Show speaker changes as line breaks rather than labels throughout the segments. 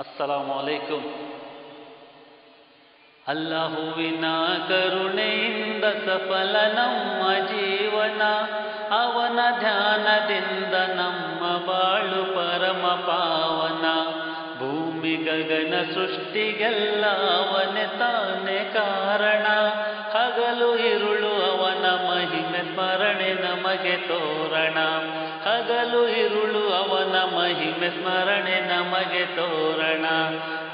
ಅಸ್ಸಲಾಮು ಅಲೈಕುಂ. ಅಲ್ಲಾಹುವಿನ ಕರುಣೆಯಿಂದ ಸಫಲ ನಮ್ಮ ಜೀವನ, ಅವನ ಧ್ಯಾನದಿಂದ ನಮ್ಮ ಬಾಳು ಪರಮ ಪಾವನ. ಭೂಮಿ ಗಗನ ಸೃಷ್ಟಿಗೆಲ್ಲ ಅವನೇ ತಾನೇ ಕಾರಣ, ಹಗಲು ಇರುಳು ಅವನ ಮಹಿಮೆ ಸ್ಮರಣೆ ನಮಗೆ ತೋರಣ. ಹಗಲು ಇರುಳು ಅವನ ಮಹಿಮೆ ಸ್ಮರಣೆ ನಮಗೆ ತೋರಣ.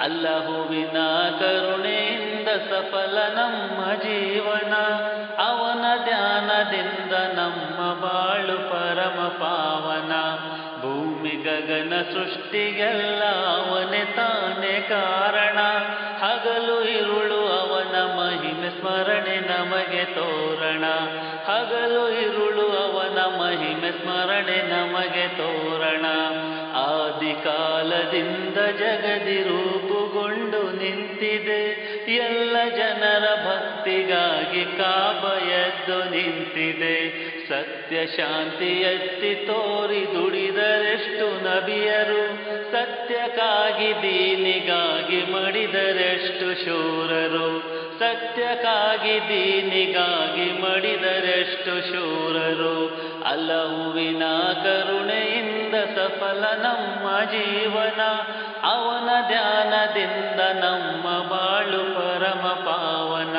ಅಲ್ಲಾಹುವಿನ ಕರುಣೆಯಿಂದ ಸಫಲ ನಮ್ಮ ಜೀವನ, ಅವನ ಧ್ಯಾನದಿಂದ ನಮ್ಮ ಬಾಳು ಪರಮ ಪಾವನ. ಭೂಮಿ ಗಗನ ಸೃಷ್ಟಿಗೆಲ್ಲ ಅವನೇ ತಾನೇ ಕಾರಣ, ಹಗಲು ಇರುಳು ಅವನ ಮಹಿಮೆ ಸ್ಮರಣೆ ನಮಗೆ ತೋರಣ. ಹಗಲು ಇರುಳು ಅವನ ಮಹಿಮೆ ಸ್ಮರಣೆ ನಮಗೆ ತೋರಣ. ಆದಿಕಾಲದಿಂದ ಜಗದಿ ರೂಪುಗೊಂಡು ನಿಂತಿದೆ, ಎಲ್ಲ ಜನರ ಭಕ್ತಿಗಾಗಿ ಕಾಬ ಎದ್ದು ನಿಂತಿದೆ. ಸತ್ಯ ಶಾಂತಿ ಎತ್ತಿ ತೋರಿ ದುಡಿದರೆಷ್ಟು ನಬಿಯರು, ಸತ್ಯಕ್ಕಾಗಿ ದೀನಿಗಾಗಿ ಮಡಿದರೆಷ್ಟು ಶೂರರು. ಸತ್ಯಕ್ಕಾಗಿ ದೀನಿಗಾಗಿ ಮಡಿದರೆಷ್ಟು ಶೂರರು. ಅಲ್ಲಾಹುವಿನ ಕರುಣೆಯಿಂದ ಸಫಲ ನಮ್ಮ ಜೀವನ, ಅವನ ಧ್ಯಾನದಿಂದ ನಮ್ಮ ಬಾಳು ಪರಮ ಪಾವನ.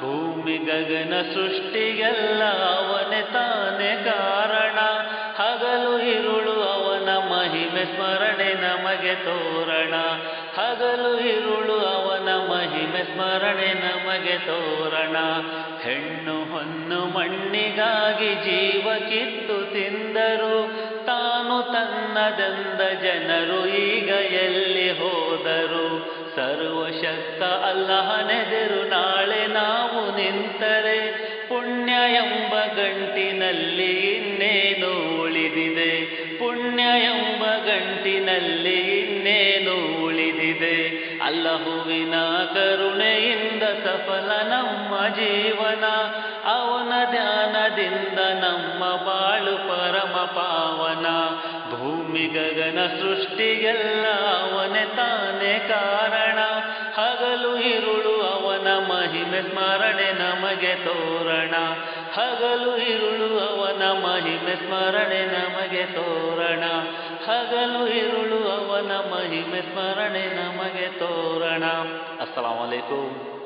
ಭೂಮಿ ಗಗನ ಸೃಷ್ಟಿಗೆಲ್ಲ ಅವನೇ ತಾನೇ ಕಾರಣ, ಹಗಲು ಇರುಳು ಅವನ ಮಹಿಮೆ ಸ್ಮರಣೆ ನಮಗೆ ತೋರಣ. ಹಗಲು ಇರುಳು ಅವನ ಮಹಿಮೆ ಸ್ಮರಣೆ ನಮಗೆ ತೋರಣ. ಹೆಣ್ಣು ಹೊನ್ನು ಮಣ್ಣಿಗಾಗಿ ಜೀವ ಕಿತ್ತು ತಿಂದರು, ತಾನು ತನ್ನದೆಂದ ಜನರು ಈಗ ಎಲ್ಲಿ ಹೋದರು. ಸರ್ವಶಕ್ತ ಅಲ್ಲಹನೆದುರು ನಾಳೆ ನಾವು ನಿಂತರೆ, ಪುಣ್ಯ ಎಂಬ ಗಂಟಿನಲ್ಲಿ ಇನ್ನೇನು ಉಳಿದಿದೆ. ಪುಣ್ಯ ಎಂಬ ಗಂಟಿನಲ್ಲಿ ಇನ್ನೇನು ಉಳಿದಿದೆ. ಅಲ್ಲಾಹುವಿನ ಕರುಣೆಯಿಂದ ಸಫಲ ನಮ್ಮ ಜೀವನ, ಅವನ ಧ್ಯಾನದಿಂದ ನಮ್ಮ ಬಾಳು ಪರಮ ಪಾವನ. ಭೂಮಿ ಗಗನ ಸೃಷ್ಟಿಗೆಲ್ಲ ಅವನೇ ತಾನೇ ಕಾರಣ, ಹಗಲು ಇರುಳು ಅವನ ಮಹಿಮೆ ಸ್ಮರಣೆ ನಮಗೆ ತೋರಣ. ಹಗಲು ಇರುಳು ಅವನ ಮಹಿಮೆ ಸ್ಮರಣೆ ನಮಗೆ ತೋರಣ. ಹಗಲು ಇರುಳು ಅವನ ಮಹಿಮೆ ಸ್ಮರಣೆ ನಮಗೆ ತೋರಣ. ಅಸ್ಸಲಾಮು ಅಲೈಕುಂ.